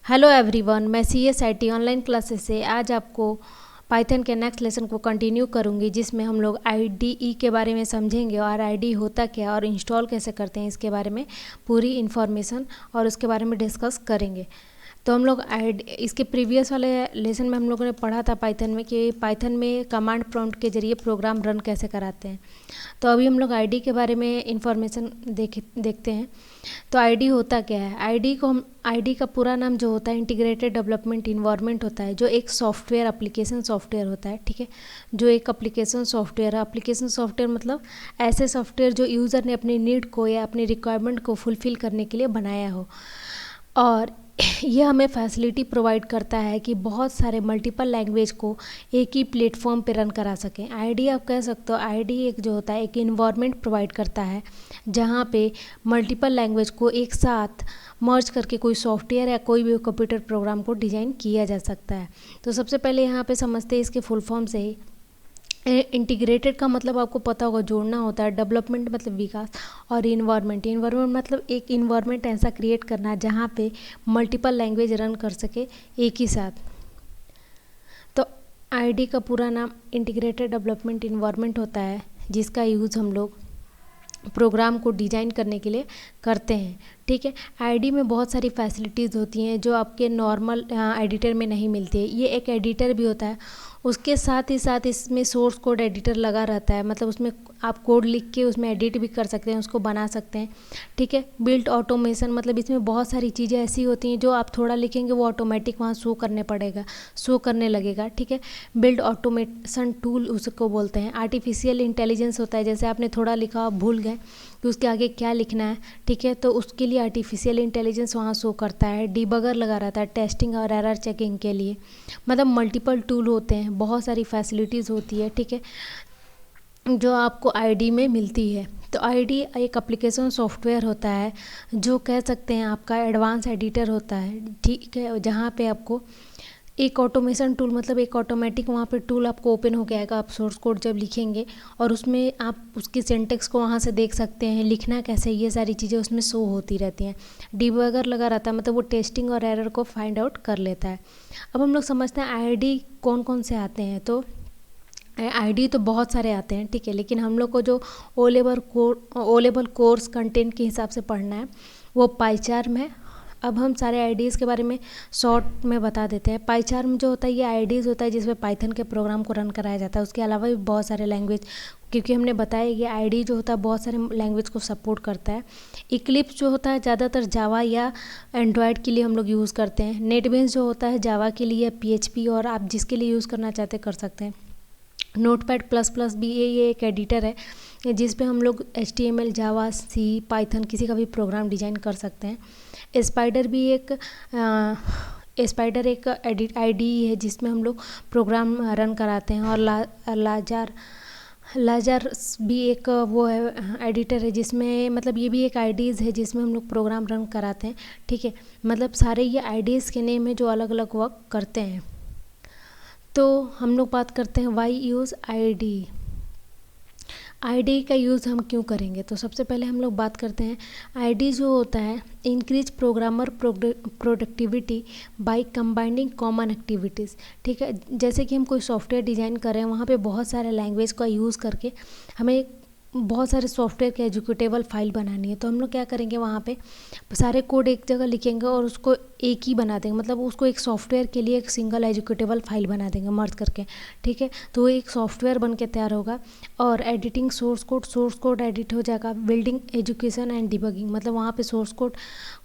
Hello everyone, मैं CSIT online classes से आज आपको पाइथन के नेक्स्ट लेसन को कंटिन्यू करूंगी, जिसमें हम लोग IDE के बारे में समझेंगे और IDE होता क्या और इंस्टॉल कैसे करते हैं इसके बारे में पूरी इन्फॉर्मेशन और उसके बारे में डिस्कस करेंगे। तो हम लोग इसके प्रीवियस वाले लेसन में हम लोगों ने पढ़ा था पाइथन में कि पाइथन में कमांड प्रॉम्प्ट के जरिए प्रोग्राम रन कैसे कराते हैं। तो अभी हम लोग IDE के बारे में इंफॉर्मेशन देखते हैं। तो IDE होता क्या है? IDE का पूरा नाम जो होता है इंटीग्रेटेड डेवलपमेंट इन्वायरमेंट होता है, जो एक सॉफ्टवेयर एप्लीकेशन सॉफ्टवेयर होता है। ठीक है, जो एक एप्लीकेशन सॉफ्टवेयर है। एप्लीकेशन सॉफ्टवेयर मतलब ऐसे सॉफ्टवेयर जो यूज़र ने अपनी नीड को या अपनी रिक्वायरमेंट को फुलफ़िल करने के लिए बनाया हो, और ये हमें फैसिलिटी प्रोवाइड करता है कि बहुत सारे मल्टीपल लैंग्वेज को एक ही प्लेटफॉर्म पे रन करा सकें। IDE आप कह सकते हो, IDE एक जो होता है एक इन्वायरमेंट प्रोवाइड करता है जहाँ पे मल्टीपल लैंग्वेज को एक साथ मर्ज करके कोई सॉफ्टवेयर या कोई भी कंप्यूटर प्रोग्राम को डिज़ाइन किया जा सकता है। तो सबसे पहले यहाँ पे समझते हैं इसके फुल फॉर्म से ही। इंटीग्रेटेड का मतलब आपको पता होगा, जोड़ना होता है। डेवलपमेंट मतलब विकास, और इन्वायरमेंट मतलब एक इन्वायरमेंट ऐसा क्रिएट करना जहाँ पे मल्टीपल लैंग्वेज रन कर सके एक ही साथ। तो IDE का पूरा नाम इंटीग्रेटेड डेवलपमेंट इन्वायरमेंट होता है, जिसका यूज़ हम लोग प्रोग्राम को डिज़ाइन करने के लिए करते हैं। ठीक है, IDE में बहुत सारी फैसिलिटीज़ होती हैं जो आपके नॉर्मल एडिटर में नहीं मिलती है। ये एक एडिटर भी होता है, उसके साथ ही साथ इसमें सोर्स कोड एडिटर लगा रहता है। मतलब उसमें आप कोड लिख के उसमें एडिट भी कर सकते हैं, उसको बना सकते हैं। ठीक है, बिल्ट ऑटोमेशन मतलब इसमें बहुत सारी चीज़ें ऐसी होती हैं जो आप थोड़ा लिखेंगे वो ऑटोमेटिक वहाँ शो करने लगेगा। ठीक है, बिल्ड ऑटोमेशन टूल उसको बोलते हैं। आर्टिफिशियल इंटेलिजेंस होता है, जैसे आपने थोड़ा लिखा आप भूल गए कि उसके आगे क्या लिखना है। ठीक है, तो उसके लिए आर्टिफिशियल इंटेलिजेंस वहाँ शो करता है। डिबगर लगा रहता है टेस्टिंग और एरर चेकिंग के लिए। मतलब मल्टीपल टूल होते हैं, बहुत सारी फैसिलिटीज़ होती है। ठीक है, जो आपको IDE में मिलती है। तो IDE एक एप्लीकेशन सॉफ्टवेयर होता है, जो कह सकते हैं आपका एडवांस एडिटर होता है। ठीक है, जहाँ पे आपको एक ऑटोमेशन टूल मतलब एक ऑटोमेटिक वहाँ पे टूल आपको ओपन हो गया आएगा। आप सोर्स कोड जब लिखेंगे और उसमें आप उसकी सिंटेक्स को वहाँ से देख सकते हैं, लिखना कैसे, ये सारी चीज़ें उसमें शो होती रहती हैं। डिबगर लगा रहता है, मतलब वो टेस्टिंग और एरर को फाइंड आउट कर लेता है। अब हम लोग समझते हैं IDE कौन कौन से आते हैं। तो IDE तो बहुत सारे आते हैं, ठीक है, लेकिन हम लोग को जो ओ लेवल कोर्स कंटेंट के हिसाब से पढ़ना है वो पाइचार्म है। अब हम सारे IDEs के बारे में शॉर्ट में बता देते हैं। पाइचार्म जो होता है ये IDEs होता है जिसमें पाइथन के प्रोग्राम को रन कराया जाता है। उसके अलावा भी बहुत सारे लैंग्वेज, क्योंकि हमने बताया ये IDE जो होता है बहुत सारे लैंग्वेज को सपोर्ट करता है। इक्लिप्स जो होता है ज़्यादातर जावा या एंड्रॉयड के लिए हम लोग यूज़ करते हैं। नेटबीन्स जो होता है जावा के लिए, PHP, और आप जिसके लिए यूज़ करना चाहते कर सकते हैं। Notepad++ भी ये एक एडिटर है जिस पे हम लोग HTML, जावा, C, पाइथन किसी का भी प्रोग्राम डिज़ाइन कर सकते हैं। स्पाइडर एक IDE है जिसमें हम लोग प्रोग्राम रन कराते हैं। और लाजार भी एक वो है एडिटर है जिसमें, मतलब ये भी एक IDEs है जिसमें हम लोग प्रोग्राम रन कराते हैं। ठीक है, मतलब सारे ये IDEs के नेम है जो अलग अलग वर्क करते हैं। तो हम लोग बात करते हैं वाई यूज़ IDE। IDE का यूज़ हम क्यों करेंगे? तो सबसे पहले हम लोग बात करते हैं IDE जो होता है increase programmer productivity by combining common activities. ठीक है, जैसे कि हम कोई सॉफ्टवेयर डिज़ाइन कर रहे हैं, वहाँ पे बहुत सारे लैंग्वेज का यूज़ करके हमें बहुत सारे सॉफ्टवेयर के एजुकेटेबल फाइल बनानी है। तो हम लोग क्या करेंगे, वहाँ पे सारे कोड एक जगह लिखेंगे और उसको एक ही बना देंगे। मतलब उसको एक सॉफ्टवेयर के लिए एक सिंगल एजुकेटेबल फाइल बना देंगे मर्ज करके। ठीक है, तो वो एक सॉफ्टवेयर बन के तैयार होगा। और एडिटिंग सोर्स कोड एडिट हो जाएगा। बिल्डिंग एजुकेशन एंड डिबगिंग, मतलब वहाँ पे सोर्स कोड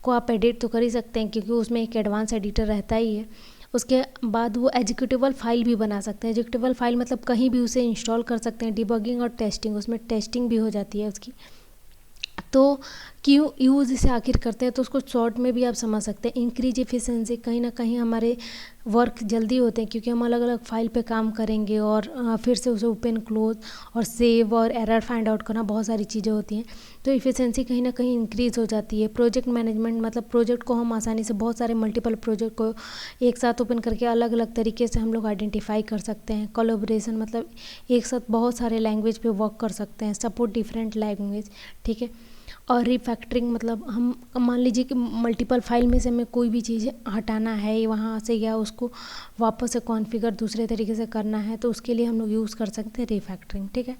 को आप एडिट तो कर ही सकते हैं क्योंकि उसमें एक एडवांस एडिटर रहता ही है। उसके बाद वो एजुकेटेबल फाइल भी बना सकते हैं। एजुकेटेबल फाइल मतलब कहीं भी उसे इंस्टॉल कर सकते हैं। डिबगिंग और टेस्टिंग, उसमें टेस्टिंग भी हो जाती है उसकी। तो क्यों यूज़ इसे आखिर करते हैं, तो उसको शॉर्ट में भी आप समझ सकते हैं। इंक्रीज एफिशिएंसी, कहीं ना कहीं हमारे वर्क जल्दी होते हैं क्योंकि हम अलग अलग फाइल पे काम करेंगे और फिर से उसे ओपन क्लोज और सेव और एरर फाइंड आउट करना, बहुत सारी चीज़ें होती हैं। तो एफिशिएंसी कहीं ना कहीं इंक्रीज़ हो जाती है। प्रोजेक्ट मैनेजमेंट मतलब प्रोजेक्ट को हम आसानी से, बहुत सारे मल्टीपल प्रोजेक्ट को एक साथ ओपन करके अलग अलग तरीके से हम लोग आइडेंटिफाई कर सकते हैं। कोलैबोरेशन मतलब एक साथ बहुत सारे लैंग्वेज पे वर्क कर सकते हैं। सपोर्ट डिफरेंट लैंग्वेज, ठीक है। और रिफैक्टरिंग मतलब हम मान लीजिए कि मल्टीपल फाइल में से हमें कोई भी चीज़ हटाना है वहाँ से, या उसको वापस से कॉन्फ़िगर दूसरे तरीके से करना है, तो उसके लिए हम लोग यूज़ कर सकते हैं रिफैक्टरिंग। ठीक है,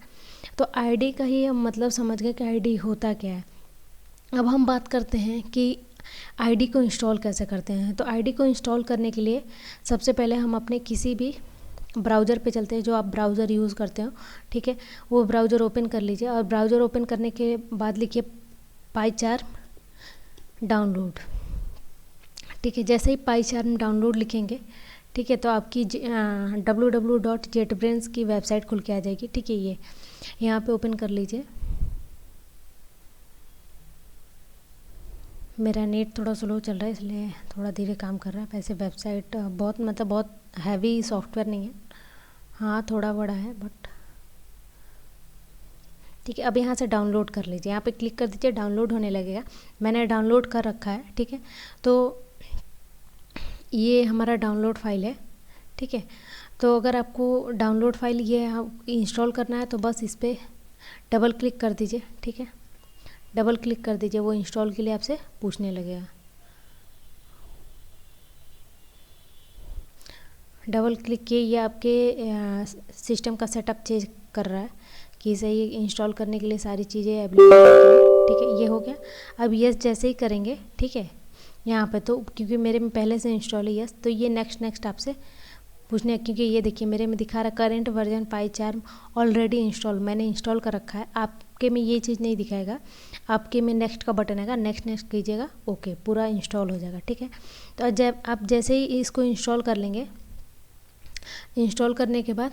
तो आईडी का ही हम मतलब समझ गए कि आईडी होता क्या है। अब हम बात करते हैं कि आईडी को इंस्टॉल कैसे करते हैं। तो आईडी को इंस्टॉल करने के लिए सबसे पहले हम अपने किसी भी ब्राउज़र पे चलते हैं, जो आप ब्राउज़र यूज़ करते हो। ठीक है, वो ब्राउज़र ओपन कर लीजिए और ब्राउज़र ओपन करने के बाद लिखिए पाईचार्म डाउनलोड। ठीक है, जैसे ही पाईचार्म डाउनलोड लिखेंगे, ठीक है, तो आपकी www.jetbrains की वेबसाइट खुल के आ जाएगी। ठीक है, ये यहाँ पे ओपन कर लीजिए। मेरा नेट थोड़ा स्लो चल रहा है इसलिए थोड़ा धीरे काम कर रहा है। वैसे वेबसाइट बहुत हैवी सॉफ्टवेयर नहीं है, हाँ थोड़ा बड़ा है बट ठीक है। अब यहाँ से डाउनलोड कर लीजिए, यहाँ पे क्लिक कर दीजिए, डाउनलोड होने लगेगा। मैंने डाउनलोड कर रखा है। ठीक है, तो ये हमारा डाउनलोड फाइल है। ठीक है, तो अगर आपको डाउनलोड फाइल ये इंस्टॉल करना है तो बस इस पर डबल क्लिक कर दीजिए। ठीक है, डबल क्लिक कर दीजिए, वो इंस्टॉल के लिए आपसे पूछने लगेगा। डबल क्लिक किए, ये आपके सिस्टम का सेटअप चेक कर रहा है कि सही इंस्टॉल करने के लिए सारी चीज़ें अवेलेबल हैं। ठीक है, ये हो गया। अब यस जैसे ही करेंगे, ठीक है, यहाँ पे तो क्योंकि मेरे में पहले से इंस्टॉल है यस, तो ये नेक्स्ट आपसे पूछने, क्योंकि ये देखिए मेरे में दिखा रहा है करेंट वर्जन पाईचार्म ऑलरेडी इंस्टॉल, मैंने इंस्टॉल कर रखा है। आपके में ये चीज़ नहीं दिखाएगा, आपके में नेक्स्ट का बटन आएगा, नेक्स्ट कीजिएगा, ओके पूरा इंस्टॉल हो जाएगा। ठीक है, तो जब आप जैसे ही इसको इंस्टॉल कर लेंगे, इंस्टॉल करने के बाद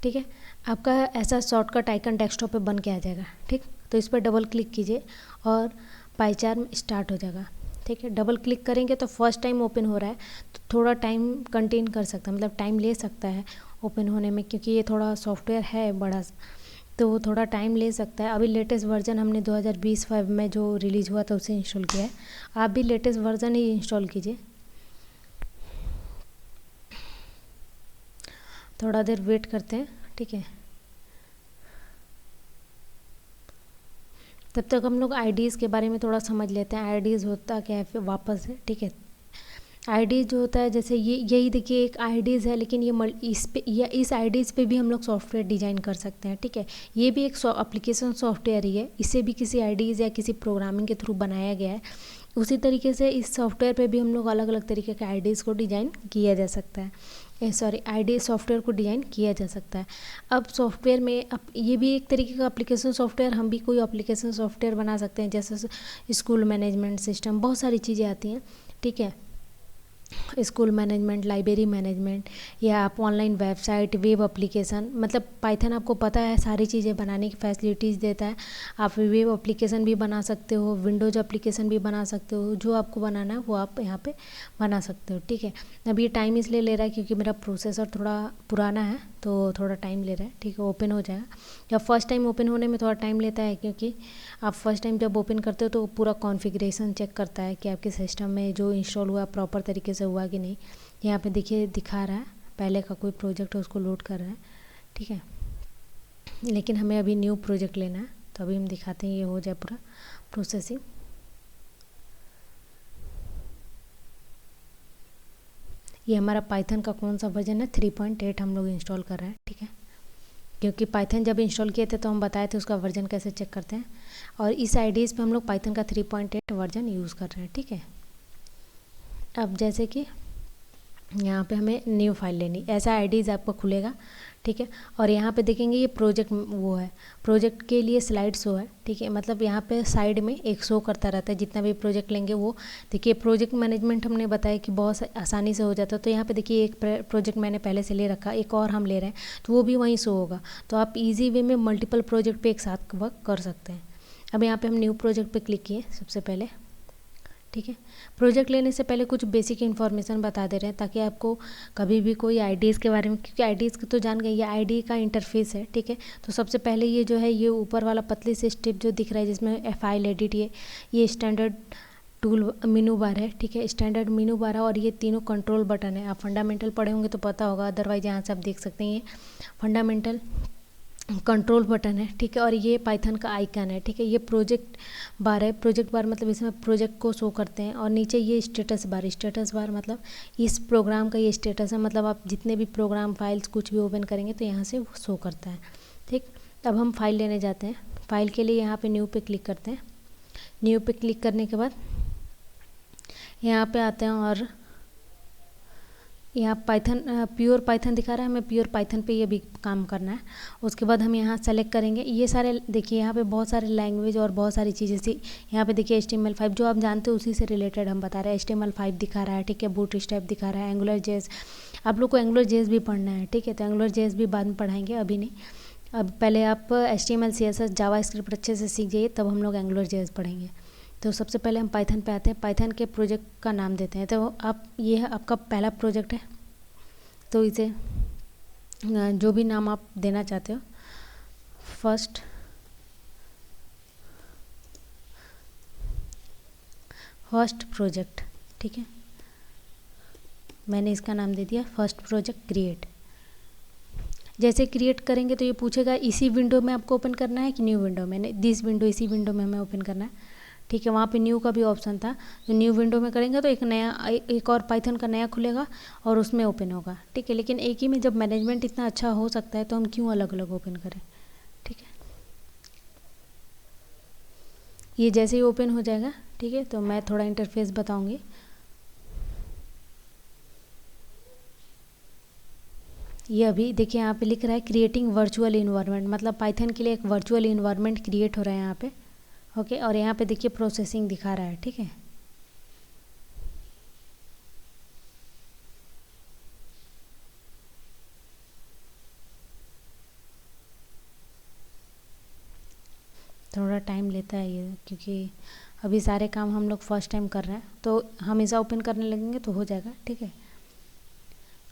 ठीक है, आपका ऐसा शॉर्टकट आइकन डेस्कटॉप पे बन के आ जाएगा। ठीक, तो इस पर डबल क्लिक कीजिए और पाईचार्म स्टार्ट हो जाएगा। ठीक है, डबल क्लिक करेंगे तो फर्स्ट टाइम ओपन हो रहा है, तो थोड़ा टाइम कंटेन कर सकता है, मतलब टाइम ले सकता है ओपन होने में, क्योंकि ये थोड़ा सॉफ्टवेयर है बड़ा, तो वो थोड़ा टाइम ले सकता है। अभी लेटेस्ट वर्जन हमने 2020 में जो रिलीज़ हुआ था उसे इंस्टॉल किया है, आप भी लेटेस्ट वर्जन ही इंस्टॉल कीजिए। थोड़ा देर वेट करते हैं। ठीक है, तब तक हम लोग आईडीज़ के बारे में थोड़ा समझ लेते हैं। आईडीज़ होता क्या है फिर वापस से। ठीक है, आईडीज़ जो होता है, जैसे ये यही देखिए एक आईडीज़ है, लेकिन ये इस पे या इस आईडीज़ पे भी हम लोग सॉफ्टवेयर डिज़ाइन कर सकते हैं। ठीक है, ये भी एक एप्लीकेशन सॉफ्टवेयर ही है, इसे भी किसी आईडीज़ या किसी प्रोग्रामिंग के थ्रू बनाया गया है। उसी तरीके से इस सॉफ्टवेयर पे भी हम लोग अलग अलग तरीके के आईडीज़ को डिज़ाइन किया जा सकता है, आईडी सॉफ्टवेयर को डिज़ाइन किया जा सकता है। अब सॉफ्टवेयर में अब ये भी एक तरीके का एप्लीकेशन सॉफ्टवेयर, हम भी कोई एप्लीकेशन सॉफ्टवेयर बना सकते हैं, जैसे स्कूल मैनेजमेंट सिस्टम, बहुत सारी चीज़ें आती हैं। ठीक है, स्कूल मैनेजमेंट, लाइब्रेरी मैनेजमेंट, या आप ऑनलाइन वेबसाइट, वेब एप्लीकेशन, मतलब पाइथन आपको पता है सारी चीज़ें बनाने की फैसिलिटीज़ देता है। आप वेब एप्लीकेशन भी बना सकते हो, विंडोज़ एप्लीकेशन भी बना सकते हो, जो आपको बनाना है वो आप यहाँ पे बना सकते हो। ठीक है, अब ये टाइम इसलिए ले रहा है क्योंकि मेरा प्रोसेसर थोड़ा पुराना है, तो थोड़ा टाइम ले रहा है। ठीक है, ओपन हो जाएगा। या फर्स्ट टाइम ओपन होने में थोड़ा टाइम लेता है, क्योंकि आप फर्स्ट टाइम जब ओपन करते हो तो पूरा कॉन्फ़िगरेशन चेक करता है कि आपके सिस्टम में जो इंस्टॉल हुआ प्रॉपर तरीके से हुआ कि नहीं। यहाँ पे देखिए दिखा रहा है पहले का कोई प्रोजेक्ट है उसको लोड कर रहा है। ठीक है, लेकिन हमें अभी न्यू प्रोजेक्ट लेना है, तो अभी हम दिखाते हैं ये हो जाए पूरा प्रोसेसिंग। ये हमारा पाइथन का कौन सा वर्जन है, 3.8 हम लोग इंस्टॉल कर रहे हैं। ठीक है, क्योंकि पाइथन जब इंस्टॉल किए थे तो हम बताए थे उसका वर्जन कैसे चेक करते हैं, और इस आईडीज़ पे हम लोग पाइथन का 3.8 वर्जन यूज़ कर रहे हैं। ठीक है, अब जैसे कि यहाँ पे हमें न्यू फाइल लेनी, ऐसा आईडीज़ आपको खुलेगा। ठीक है, और यहाँ पे देखेंगे ये प्रोजेक्ट वो है, प्रोजेक्ट के लिए स्लाइड शो है। ठीक है, मतलब यहाँ पे साइड में एक शो करता रहता है, जितना भी प्रोजेक्ट लेंगे वो। देखिए प्रोजेक्ट मैनेजमेंट हमने बताया कि बहुत आसानी से हो जाता है, तो यहाँ पे देखिए एक प्रोजेक्ट मैंने पहले से ले रखा, एक और हम ले रहे हैं, तो वो भी वहीं शो होगा। तो आप ईजी वे में मल्टीपल प्रोजेक्ट पर एक साथ वर्क कर सकते हैं। अब यहाँ पर हम न्यू प्रोजेक्ट पर क्लिक किए सबसे पहले। ठीक है, प्रोजेक्ट लेने से पहले कुछ बेसिक इन्फॉर्मेशन बता दे रहे हैं, ताकि आपको कभी भी कोई आईडीज़ के बारे में, क्योंकि आईडीज़ तो जान गए, ये आईडी का इंटरफेस है। ठीक है, तो सबसे पहले ये जो है, ये ऊपर वाला पतली से स्ट्रिप जो दिख रहा है जिसमें फाइल एडिट, ये स्टैंडर्ड टूल मीनू बार है। ठीक है, स्टैंडर्ड मीनू बार है, और ये तीनों कंट्रोल बटन है। आप फंडामेंटल पढ़े होंगे तो पता होगा, अदरवाइज यहाँ से आप देख सकते हैं ये फंडामेंटल कंट्रोल बटन है, ठीक है, और ये पाइथन का आइकन है, ठीक है। ये प्रोजेक्ट बार है, प्रोजेक्ट बार मतलब इसमें प्रोजेक्ट को शो करते हैं। और नीचे ये स्टेटस बार मतलब इस प्रोग्राम का ये स्टेटस है, मतलब आप जितने भी प्रोग्राम फाइल्स कुछ भी ओपन करेंगे तो यहाँ से शो करता है, ठीक। अब हम फाइल लेने जाते हैं। फाइल के लिए यहाँ पे न्यू पे क्लिक करते हैं। न्यू पे क्लिक करने के बाद यहाँ पे आते हैं और यहाँ पाइथन प्योर पाइथन दिखा रहा है, हमें प्योर पाइथन पे ये भी काम करना है। उसके बाद हम यहाँ सेलेक्ट करेंगे। ये सारे देखिए यहाँ पे बहुत सारे लैंग्वेज और बहुत सारी चीज़ें सी यहाँ पे देखिए HTML5 जो आप जानते हो उसी से रिलेटेड हम बता रहे हैं। HTML5 दिखा रहा है, ठीक है, बूटस्ट्रैप दिखा रहा है, एंगुलर.js। आप लोग को एंगुलर.js भी पढ़ना है, ठीक है, तो एंगुलर.js भी बाद में पढ़ाएंगे, अभी नहीं। अब पहले आप HTML CSS जावास्क्रिप्ट अच्छे से सीख जाइए, तब हम लोग एंगुलर.js पढ़ेंगे। तो सबसे पहले हम पाइथन पे आते हैं। पाइथन के प्रोजेक्ट का नाम देते हैं। तो आप ये है आपका पहला प्रोजेक्ट है, तो इसे जो भी नाम आप देना चाहते हो, फर्स्ट प्रोजेक्ट, ठीक है, मैंने इसका नाम दे दिया फर्स्ट प्रोजेक्ट क्रिएट। जैसे क्रिएट करेंगे तो ये पूछेगा इसी विंडो में आपको ओपन करना है कि न्यू विंडो में। दिस विंडो, इसी विंडो में हमें ओपन करना है, ठीक है। वहाँ पे न्यू का भी ऑप्शन था, तो न्यू विंडो में करेंगे तो एक और पाइथन का नया खुलेगा और उसमें ओपन होगा, ठीक है। लेकिन एक ही में जब मैनेजमेंट इतना अच्छा हो सकता है तो हम क्यों अलग अलग ओपन करें, ठीक है। ये जैसे ही ओपन हो जाएगा, ठीक है, तो मैं थोड़ा इंटरफेस बताऊंगी। ये अभी देखिए यहाँ पे लिख रहा है क्रिएटिंग वर्चुअल इन्वायरमेंट, मतलब पाइथन के लिए एक वर्चुअल इन्वायरमेंट क्रिएट हो रहा है यहाँ पे, ओके। और यहाँ पे देखिए प्रोसेसिंग दिखा रहा है, ठीक है। थोड़ा टाइम लेता है ये, क्योंकि अभी सारे काम हम लोग फर्स्ट टाइम कर रहे हैं, तो हमेशा ओपन करने लगेंगे तो हो जाएगा, ठीक है।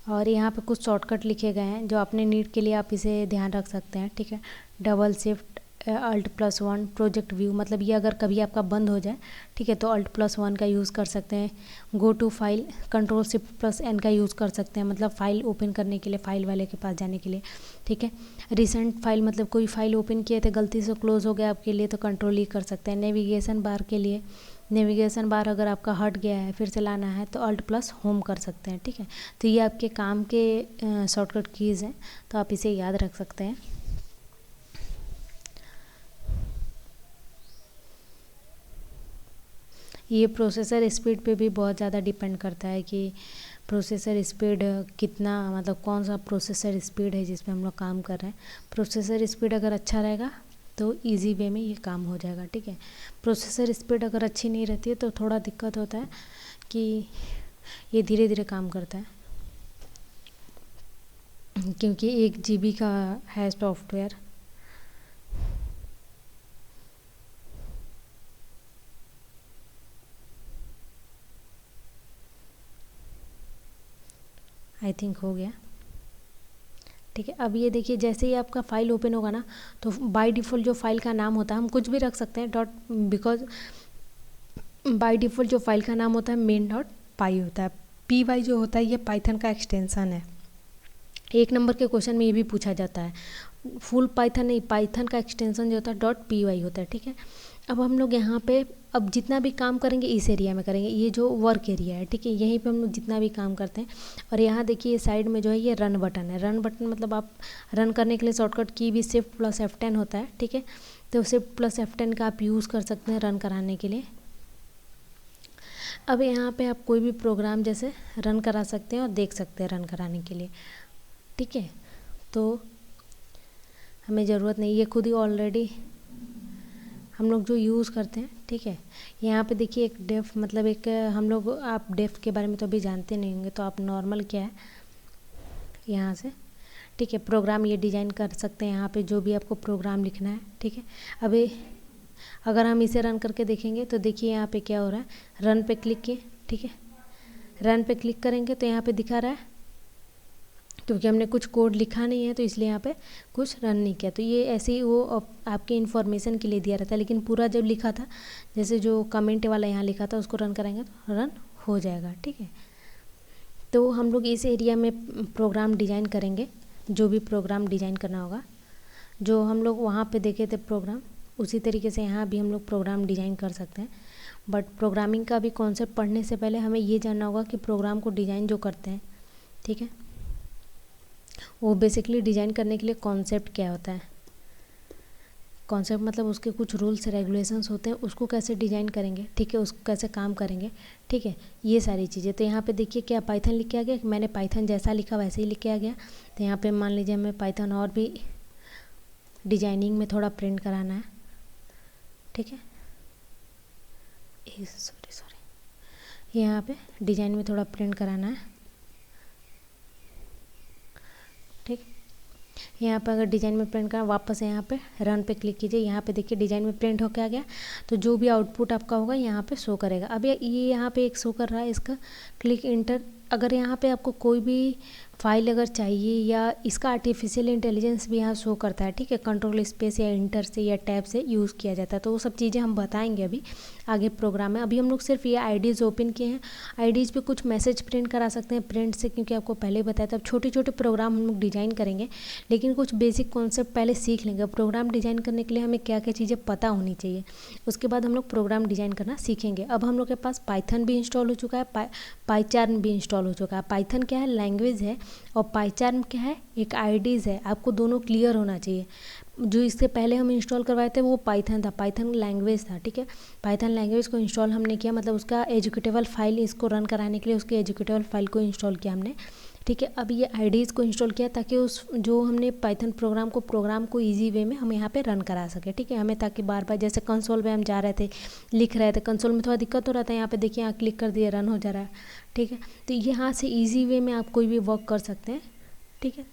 और यहाँ पे कुछ शॉर्टकट लिखे गए हैं जो अपने नीड के लिए आप इसे ध्यान रख सकते हैं, ठीक है। Double shift Alt+1 project view, मतलब ये अगर कभी आपका बंद हो जाए, ठीक है, तो Alt+1 का यूज़ कर सकते हैं। गो टू फाइल Ctrl+Shift+N का यूज़ कर सकते हैं, मतलब फ़ाइल ओपन करने के लिए, फाइल वाले के पास जाने के लिए, ठीक है। रिसेंट फाइल, मतलब कोई फाइल ओपन किए थे गलती से क्लोज हो गया आपके लिए, तो कंट्रोल ही कर सकते हैं। नेविगेशन बार के लिए, नेविगेशन बार अगर आपका हट गया है फिर से लाना है तो Alt+Home कर सकते हैं, ठीक है। तो ये आपके काम के शॉर्टकट कीज़ हैं, तो आप इसे याद रख सकते हैं। ये प्रोसेसर स्पीड पे भी बहुत ज़्यादा डिपेंड करता है कि प्रोसेसर स्पीड कितना, मतलब कौन सा प्रोसेसर स्पीड है जिस पे हम लोग काम कर रहे हैं। प्रोसेसर स्पीड अगर अच्छा रहेगा तो इजी वे में ये काम हो जाएगा, ठीक है। प्रोसेसर स्पीड अगर अच्छी नहीं रहती है तो थोड़ा दिक्कत होता है कि ये धीरे धीरे काम करता है, क्योंकि 1 GB का है सॉफ्टवेयर। आई थिंक हो गया, ठीक है। अब ये देखिए जैसे ही आपका फाइल ओपन होगा ना, तो बाय डिफ़ॉल्ट जो फाइल का नाम होता है, हम कुछ भी रख सकते हैं डॉट, बिकॉज बाय डिफ़ॉल्ट जो फाइल का नाम होता है main.py होता है। py जो होता है ये पाइथन का एक्सटेंसन है। 1 नंबर के क्वेश्चन में ये भी पूछा जाता है। फुल पाइथन नहीं, पाइथन का एक्सटेंसन जो होता है .py होता है, ठीक है। अब हम लोग यहाँ पे अब जितना भी काम करेंगे इस एरिया में करेंगे, ये जो वर्क एरिया है, ठीक है, यहीं पे हम लोग जितना भी काम करते हैं। और यहाँ देखिए साइड में जो है ये रन बटन है। रन बटन मतलब आप रन करने के लिए शॉर्टकट की भी Shift+F10 होता है, ठीक है। तो Shift+F10 का आप यूज़ कर सकते हैं रन कराने के लिए। अब यहाँ पे आप कोई भी प्रोग्राम जैसे रन करा सकते हैं और देख सकते हैं रन कराने के लिए, ठीक है। तो हमें ज़रूरत नहीं, ये खुद ही ऑलरेडी हम लोग जो यूज़ करते हैं, ठीक है। यहाँ पे देखिए एक डेफ, मतलब एक हम लोग, आप डेफ के बारे में तो अभी जानते नहीं होंगे, तो आप नॉर्मल क्या है यहाँ से, ठीक है, प्रोग्राम ये डिज़ाइन कर सकते हैं यहाँ पे जो भी आपको प्रोग्राम लिखना है, ठीक है। अभी अगर हम इसे रन करके देखेंगे तो देखिए यहाँ पे क्या हो रहा है, रन पे क्लिक किए, ठीक है। रन पे क्लिक करेंगे तो यहाँ पे दिखा रहा है, क्योंकि हमने कुछ कोड लिखा नहीं है तो इसलिए यहाँ पे कुछ रन नहीं किया। तो ये ऐसे ही वो आपके इन्फॉर्मेशन के लिए दिया रहता है, लेकिन पूरा जब लिखा था, जैसे जो कमेंट वाला यहाँ लिखा था उसको रन कराएंगे तो रन हो जाएगा, ठीक है। तो हम लोग इस एरिया में प्रोग्राम डिज़ाइन करेंगे, जो भी प्रोग्राम डिज़ाइन करना होगा। जो हम लोग वहाँ पे देखे थे प्रोग्राम, उसी तरीके से यहाँ भी हम लोग प्रोग्राम डिज़ाइन कर सकते हैं। बट प्रोग्रामिंग का भी कॉन्सेप्ट पढ़ने से पहले हमें ये जानना होगा कि प्रोग्राम को डिज़ाइन जो करते हैं, ठीक है, वो बेसिकली डिज़ाइन करने के लिए कॉन्सेप्ट क्या होता है। कॉन्सेप्ट मतलब उसके कुछ रूल्स रेगुलेशंस होते हैं, उसको कैसे डिज़ाइन करेंगे, ठीक है, उसको कैसे काम करेंगे, ठीक है, ये सारी चीज़ें। तो यहाँ पे देखिए क्या पाइथन लिख के आ गया, मैंने पाइथन जैसा लिखा वैसे ही लिख के आ गया। तो यहाँ पे मान लीजिए हमें पाइथन और भी डिजाइनिंग में थोड़ा प्रिंट कराना है, ठीक है, सॉरी यहाँ पे डिज़ाइन में थोड़ा प्रिंट कराना है, ठीक। यहाँ पे अगर डिज़ाइन में प्रिंट करना, वापस यहाँ पे रन पे क्लिक कीजिए। यहाँ पे देखिए डिज़ाइन में प्रिंट होके आ गया। तो जो भी आउटपुट आपका होगा यहाँ पे शो करेगा। अब ये यहाँ पे एक शो कर रहा है, इसका क्लिक इंटर। अगर यहाँ पे आपको कोई भी फाइल अगर चाहिए या इसका आर्टिफिशियल इंटेलिजेंस भी यहाँ शो करता है, ठीक है, कंट्रोल स्पेस या इंटर से या टैब से यूज़ किया जाता है। तो वो सब चीज़ें हम बताएंगे अभी आगे प्रोग्राम में। अभी हम लोग सिर्फ ये आईडीज़ ओपन किए हैं। आईडीज़ पे कुछ मैसेज प्रिंट करा सकते हैं प्रिंट से, क्योंकि आपको पहले ही बताया था। अब छोटे छोटे प्रोग्राम हम लोग डिज़ाइन करेंगे, लेकिन कुछ बेसिक कॉन्सेप्ट पहले सीख लेंगे। प्रोग्राम डिज़ाइन करने के लिए हमें क्या क्या चीज़ें पता होनी चाहिए, उसके बाद हम लोग प्रोग्राम डिज़ाइन करना सीखेंगे। अब हम लोग के पास पाइथन भी इंस्टॉल हो चुका है, पाइचार्म भी इंस्टॉल हो चुका है। पाइथन क्या है, लैंग्वेज है, और पाइचार्म क्या है, एक आईडीज़ है। आपको दोनों क्लियर होना चाहिए। जो इससे पहले हम इंस्टॉल करवाए थे वो पाइथन था, पाइथन लैंग्वेज था, ठीक है। पाइथन लैंग्वेज को इंस्टॉल हमने किया, मतलब उसका एजुकेटेबल फाइल, इसको रन कराने के लिए उसके एजुकेटेबल फाइल को इंस्टॉल किया हमने, ठीक है। अब ये आईडीज़ को इंस्टॉल किया ताकि उस जो हमने पाइथन प्रोग्राम को ईजी वे में हम यहाँ पे रन करा सके, ठीक है। हमें ताकि बार बार जैसे कंसोल में हम जा रहे थे, लिख रहे थे, कंसोल में थोड़ा दिक्कत हो रहा था। यहाँ पे देखिए, यहाँ क्लिक कर दिए, रन हो जा रहा है, ठीक है। तो यहाँ से ईजी वे में आप कोई भी वर्क कर सकते हैं, ठीक है।